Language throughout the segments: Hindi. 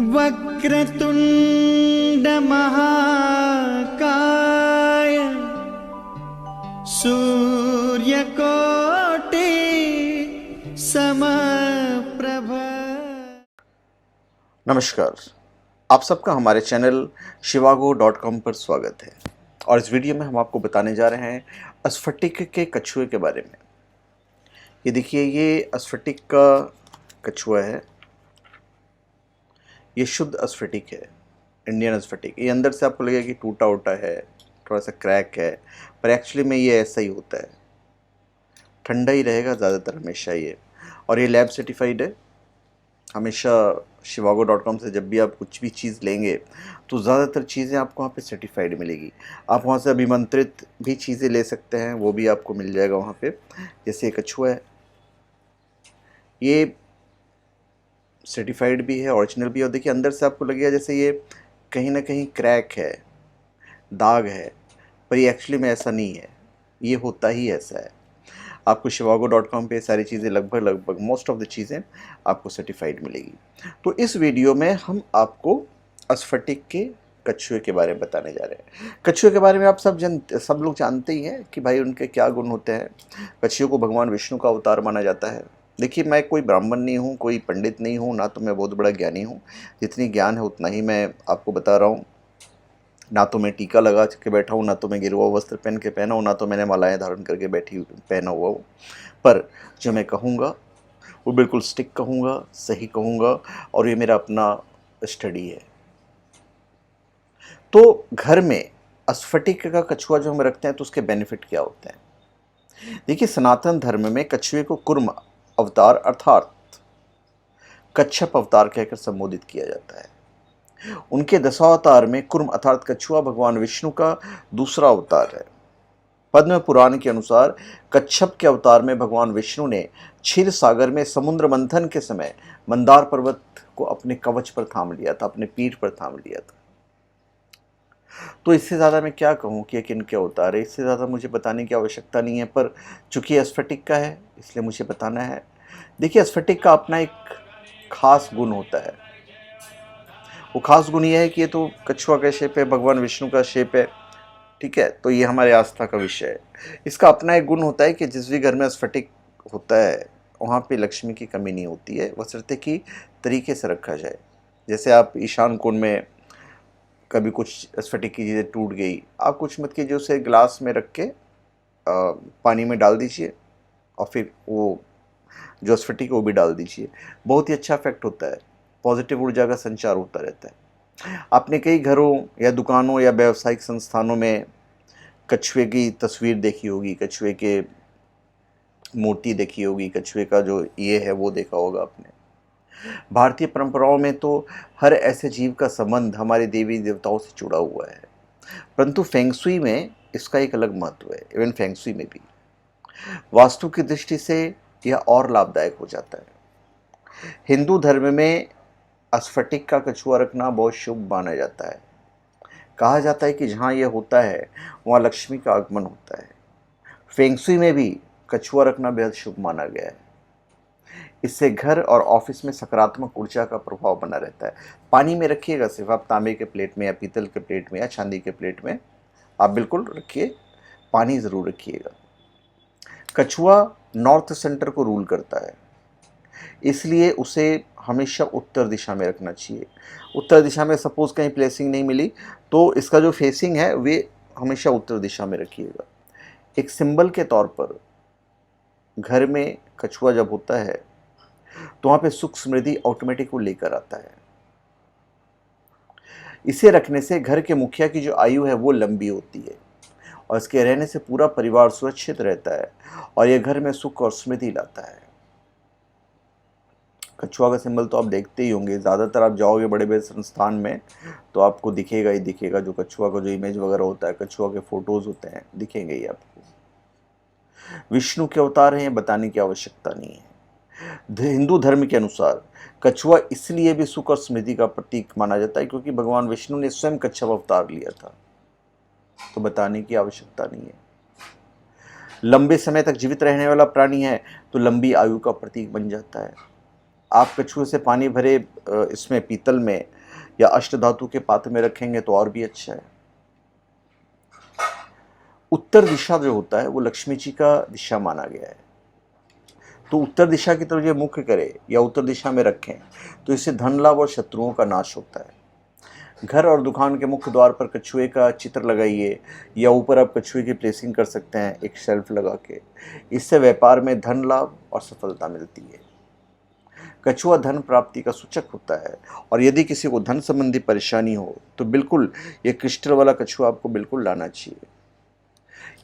वक्रतुंड महाकाय सूर्यकोटि समप्रभ। नमस्कार, आप सबका हमारे चैनल shivago.com पर स्वागत है। और इस वीडियो में हम आपको बताने जा रहे हैं स्फटिक के कछुए के बारे में। ये देखिए, ये स्फटिक का कछुआ है। ये शुद्ध स्फटिक है, इंडियन स्फटिक। ये अंदर से आपको लगेगा कि टूटा उटा है, थोड़ा सा क्रैक है, पर एक्चुअली में ये ऐसा ही होता है। ठंडा ही रहेगा ज़्यादातर हमेशा ये, और ये लैब सर्टिफाइड है। हमेशा shivago.com से जब भी आप कुछ भी चीज़ लेंगे तो ज़्यादातर चीज़ें आपको वहाँ पे सर्टिफाइड मिलेगी। आप वहाँ से अभिमंत्रित भी चीज़ें ले सकते हैं, वो भी आपको मिल जाएगा वहाँ पे। जैसे एक कछुआ है, ये सर्टिफाइड भी है, ओरिजिनल भी है। और देखिए, अंदर से आपको लगेगा जैसे ये कहीं ना कहीं क्रैक है, दाग है, पर ये एक्चुअली में ऐसा नहीं है। ये होता ही ऐसा है। आपको shivago.com पे सारी चीज़ें लगभग मोस्ट ऑफ द चीज़ें आपको सर्टिफाइड मिलेगी। तो इस वीडियो में हम आपको स्फटिक के कछुए के बारे में बताने जा रहे हैं। कछुए के बारे में आप सब लोग जानते ही हैं कि भाई उनके क्या गुण होते हैं। कछुए को भगवान विष्णु का अवतार माना जाता है। देखिए, मैं कोई ब्राह्मण नहीं हूँ, कोई पंडित नहीं हूँ, ना तो मैं बहुत बड़ा ज्ञानी हूँ। जितनी ज्ञान है उतना ही मैं आपको बता रहा हूँ। ना तो मैं टीका लगा के बैठा हूँ, ना तो मैं गिरवा वस्त्र पहन के पहना हूँ, ना तो मैंने मालाएं धारण करके पहना हुआ हूँ। पर जो मैं कहूँगा वो बिल्कुल स्टिक कहूँगा, सही कहूँगा, और ये मेरा अपना स्टडी है। तो घर में स्फटिक का कछुआ जो हम रखते हैं तो उसके बेनिफिट क्या होते हैं। देखिए, सनातन धर्म में कछुए को कुर्म अवतार अर्थात कच्छप अवतार कहकर संबोधित किया जाता है। उनके दशावतार में कुर्म अर्थात कछुआ भगवान विष्णु का दूसरा अवतार है। पद्म पुराण के अनुसार कच्छप के अवतार में भगवान विष्णु ने क्षीर सागर में समुद्र मंथन के समय मंदार पर्वत को अपने कवच पर थाम लिया था, अपने पीठ पर थाम लिया था। तो इससे ज़्यादा मैं क्या कहूँ कि एक इनके अवतार है, इससे ज़्यादा मुझे बताने की आवश्यकता नहीं है। पर चूंकि ये स्फटिक का है इसलिए मुझे बताना है। देखिए, स्फटिक का अपना एक खास गुण होता है। वो खास गुण ये है कि ये तो कछुआ का शेप है, भगवान विष्णु का शेप है, ठीक है। तो ये हमारे आस्था का विषय है। इसका अपना एक गुण होता है कि जिस भी घर में स्फटिक होता है वहाँ पे लक्ष्मी की कमी नहीं होती है, बशर्ते कि तरीके से रखा जाए। जैसे आप ईशान कोण में कभी कुछ स्फटिक की चीज़ें टूट गई, आप कुछ मत कीजिए, उसे ग्लास में रख के पानी में डाल दीजिए और फिर वो जो स्फटिक है वो भी डाल दीजिए। बहुत ही अच्छा इफेक्ट होता है, पॉजिटिव ऊर्जा का संचार होता रहता है। आपने कई घरों या दुकानों या व्यावसायिक संस्थानों में कछुए की तस्वीर देखी होगी, कछुए के मूर्ति देखी होगी, कछुए का जो ये है वो देखा होगा आपने। भारतीय परंपराओं में तो हर ऐसे जीव का संबंध हमारे देवी देवताओं से जुड़ा हुआ है, परंतु फेंगशुई में इसका एक अलग महत्व है। इवन फेंगशुई में भी वास्तु की दृष्टि से यह और लाभदायक हो जाता है। हिंदू धर्म में स्फटिक का कछुआ रखना बहुत शुभ माना जाता है। कहा जाता है कि जहाँ यह होता है वहाँ लक्ष्मी का आगमन होता है। फेंगशुई में भी कछुआ रखना बेहद शुभ माना गया है। इससे घर और ऑफिस में सकारात्मक ऊर्जा का प्रभाव बना रहता है। पानी में रखिएगा, सिर्फ आप तांबे के प्लेट में या पीतल के प्लेट में या चांदी के प्लेट में आप बिल्कुल रखिए, पानी ज़रूर रखिएगा। कछुआ नॉर्थ सेंटर को रूल करता है, इसलिए उसे हमेशा उत्तर दिशा में रखना चाहिए। उत्तर दिशा में सपोज़ कहीं प्लेसिंग नहीं मिली तो इसका जो फेसिंग है वे हमेशा उत्तर दिशा में रखिएगा। एक सिंबल के तौर पर घर में कछुआ जब होता है तो वहाँ पे सुख समृद्धि ऑटोमेटिक वो लेकर आता है। इसे रखने से घर के मुखिया की जो आयु है वो लंबी होती है और इसके रहने से पूरा परिवार सुरक्षित रहता है और यह घर में सुख और समृद्धि लाता है। कछुआ का सिंबल तो आप देखते ही होंगे, ज़्यादातर आप जाओगे बड़े बड़े संस्थान में तो आपको दिखेगा ही दिखेगा। जो कछुआ का जो इमेज वगैरह होता है, कछुआ के फोटोज़ होते हैं, दिखेंगे ही आपको। विष्णु के अवतार हैं, बताने की आवश्यकता नहीं है। हिंदू धर्म के अनुसार कछुआ इसलिए भी सुख और समृद्धि का प्रतीक माना जाता है क्योंकि भगवान विष्णु ने स्वयं कच्छप अवतार लिया था, तो बताने की आवश्यकता नहीं है। लंबे समय तक जीवित रहने वाला प्राणी है तो लंबी आयु का प्रतीक बन जाता है। आप कछुए से पानी भरे इसमें पीतल में या अष्टधातु के पात्र में रखेंगे तो और भी अच्छा है। उत्तर दिशा जो होता है वो लक्ष्मी जी का दिशा माना गया है, तो उत्तर दिशा की तरफ ये मुख करे या उत्तर दिशा में रखें तो इससे धन लाभ और शत्रुओं का नाश होता है। घर और दुकान के मुख्य द्वार पर कछुए का चित्र लगाइए या ऊपर आप कछुए की प्लेसिंग कर सकते हैं एक शेल्फ लगा के। इससे व्यापार में धन लाभ और सफलता मिलती है। कछुआ धन प्राप्ति का सूचक होता है और यदि किसी को धन संबंधी परेशानी हो तो बिल्कुल ये क्रिस्टल वाला कछुआ आपको बिल्कुल लाना चाहिए।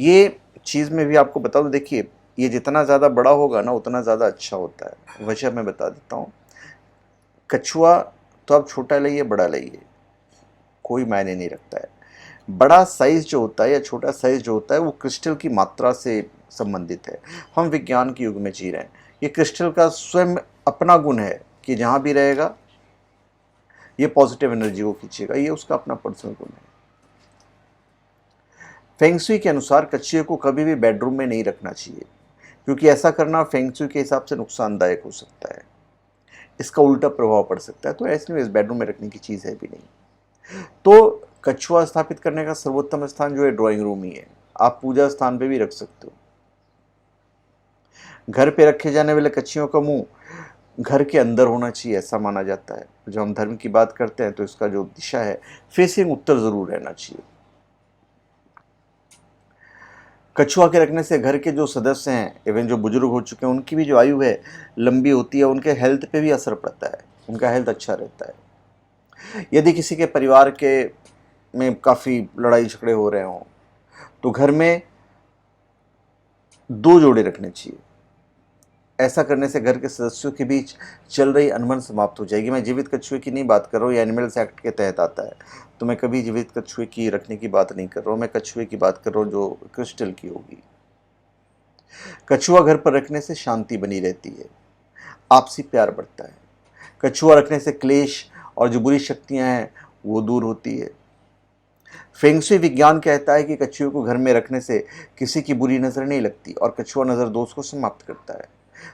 ये चीज़ में भी आपको बता दूं, देखिए ये जितना ज़्यादा बड़ा होगा ना उतना ज़्यादा अच्छा होता है। वजह मैं बता देता हूँ। कछुआ तो आप छोटा लाइए बड़ा लाइए, कोई मायने नहीं रखता है। बड़ा साइज़ जो होता है या छोटा साइज़ जो होता है वो क्रिस्टल की मात्रा से संबंधित है। हम विज्ञान के युग में जी रहे हैं। ये क्रिस्टल का स्वयं अपना गुण है कि जहाँ भी रहेगा ये पॉजिटिव एनर्जी को खींचेगा, ये उसका अपना पर्सनल गुण है। फेंगशुई के अनुसार कछुए को कभी भी बेडरूम में नहीं रखना चाहिए, क्योंकि ऐसा करना फेंगशुई के हिसाब से नुकसानदायक हो सकता है। इसका उल्टा प्रभाव पड़ सकता है, तो ऐसे में इस बेडरूम में रखने की चीज़ है भी नहीं। तो कछुआ स्थापित करने का सर्वोत्तम स्थान जो है ड्राइंग रूम ही है। आप पूजा स्थान पे भी रख सकते हो। घर पे रखे जाने वाले कछुओं का मुंह घर के अंदर होना चाहिए, ऐसा माना जाता है। जब हम धर्म की बात करते हैं तो इसका जो दिशा है फेसिंग उत्तर जरूर रहना चाहिए। कछुआ के रखने से घर के जो सदस्य हैं इवन जो बुजुर्ग हो चुके हैं उनकी भी जो आयु है लंबी होती है, उनके हेल्थ पे भी असर पड़ता है, उनका हेल्थ अच्छा रहता है। यदि किसी के परिवार के में काफ़ी लड़ाई झगड़े हो रहे हों तो घर में 2 जोड़े रखने चाहिए। ऐसा करने से घर के सदस्यों के बीच चल रही अनबन समाप्त हो जाएगी। मैं जीवित कछुए की नहीं बात कर रहा हूँ, ये एनिमल्स एक्ट के तहत आता है, तो मैं कभी जीवित कछुए की रखने की बात नहीं कर रहा हूँ। मैं कछुए की बात कर रहा हूँ जो क्रिस्टल की होगी। कछुआ घर पर रखने से शांति बनी रहती है, आपसी प्यार बढ़ता है। कछुआ रखने से क्लेश और जो बुरी शक्तियाँ हैं वो दूर होती है। फेंगशुई विज्ञान कहता है कि कछुए को घर में रखने से किसी की बुरी नज़र नहीं लगती और कछुआ नज़र दोष को समाप्त करता है।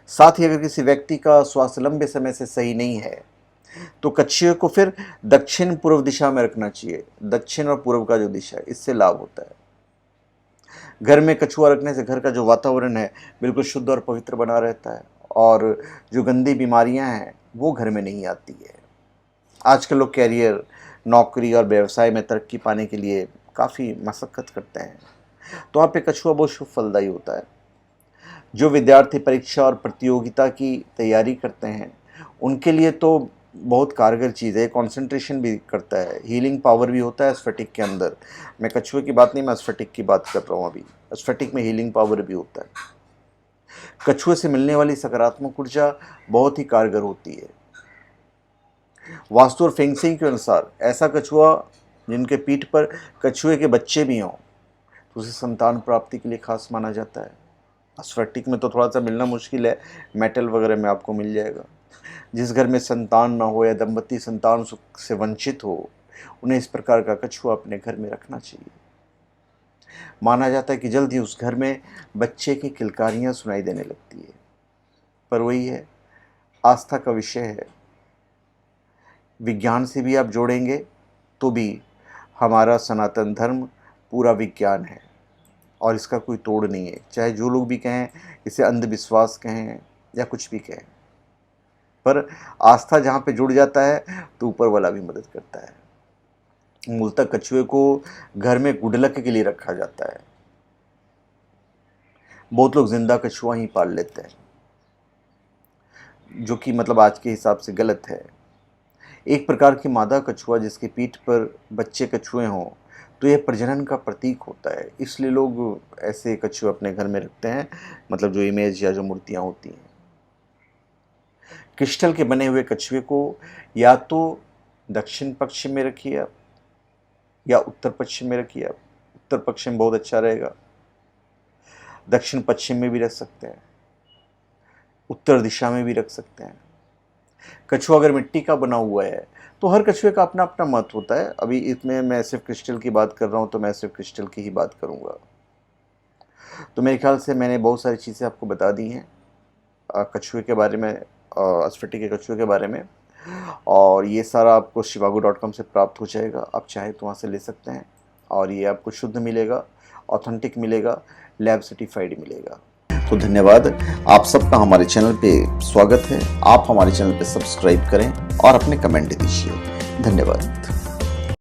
साथ ही अगर किसी व्यक्ति का स्वास्थ्य लंबे समय से सही नहीं है तो कछुए को फिर दक्षिण पूर्व दिशा में रखना चाहिए। दक्षिण और पूर्व का जो दिशा है इससे लाभ होता है। घर में कछुआ रखने से घर का जो वातावरण है बिल्कुल शुद्ध और पवित्र बना रहता है और जो गंदी बीमारियां हैं वो घर में नहीं आती है। आजकल लोग कैरियर, नौकरी और व्यवसाय में तरक्की पाने के लिए काफ़ी मशक्क़त करते हैं, तो वहाँ पे कछुआ बहुत शुभ फलदायी होता है। जो विद्यार्थी परीक्षा और प्रतियोगिता की तैयारी करते हैं उनके लिए तो बहुत कारगर चीज़ है। कंसंट्रेशन भी करता है, हीलिंग पावर भी होता है स्फटिक के अंदर। मैं कछुए की बात नहीं, मैं स्फटिक की बात कर रहा हूँ। अभी स्फटिक में हीलिंग पावर भी होता है। कछुए से मिलने वाली सकारात्मक ऊर्जा बहुत ही कारगर होती है। वास्तु और फेंगशिंग के अनुसार ऐसा कछुआ जिनके पीठ पर कछुए के बच्चे भी हों तो उसे संतान प्राप्ति के लिए खास माना जाता है। स्फटिक में तो थोड़ा सा मिलना मुश्किल है, मेटल वगैरह में आपको मिल जाएगा। जिस घर में संतान ना हो या दंपति संतान सुख से वंचित हो उन्हें इस प्रकार का कछुआ अपने घर में रखना चाहिए। माना जाता है कि जल्द ही उस घर में बच्चे की किलकारियां सुनाई देने लगती है। पर वही है, आस्था का विषय है। विज्ञान से भी आप जोड़ेंगे तो भी हमारा सनातन धर्म पूरा विज्ञान है और इसका कोई तोड़ नहीं है। चाहे जो लोग भी कहें इसे अंधविश्वास कहें या कुछ भी कहें, पर आस्था जहाँ पे जुड़ जाता है तो ऊपर वाला भी मदद करता है। मूलतः कछुए को घर में गुडलक के लिए रखा जाता है। बहुत लोग जिंदा कछुआ ही पाल लेते हैं, जो कि मतलब आज के हिसाब से गलत है। एक प्रकार की मादा कछुआ जिसके पीठ पर बच्चे कछुए हों तो यह प्रजनन का प्रतीक होता है, इसलिए लोग ऐसे कछुए अपने घर में रखते हैं, मतलब जो इमेज या जो मूर्तियाँ होती हैं। क्रिस्टल के बने हुए कछुए को या तो दक्षिण पश्चिम में रखिए या उत्तर पश्चिम में रखिए। उत्तर पश्चिम बहुत अच्छा रहेगा, दक्षिण पश्चिम में भी रख सकते हैं, उत्तर दिशा में भी रख सकते हैं। कछुआ अगर मिट्टी का बना हुआ है तो हर कछुए का अपना अपना मत होता है। अभी इसमें मैं सिर्फ क्रिस्टल की बात कर रहा हूँ तो मैं सिर्फ क्रिस्टल की ही बात करूँगा। तो मेरे ख्याल से मैंने बहुत सारी चीज़ें आपको बता दी हैं कछुए के बारे में, स्फटिक के कछुए के बारे में। और ये सारा आपको shivago.com से प्राप्त हो जाएगा, आप चाहे तो वहाँ से ले सकते हैं। और ये आपको शुद्ध मिलेगा, ऑथेंटिक मिलेगा, लैब सर्टिफाइड मिलेगा। तो धन्यवाद, आप सबका हमारे चैनल पे स्वागत है। आप हमारे चैनल पे सब्सक्राइब करें और अपने कमेंट दीजिए। धन्यवाद।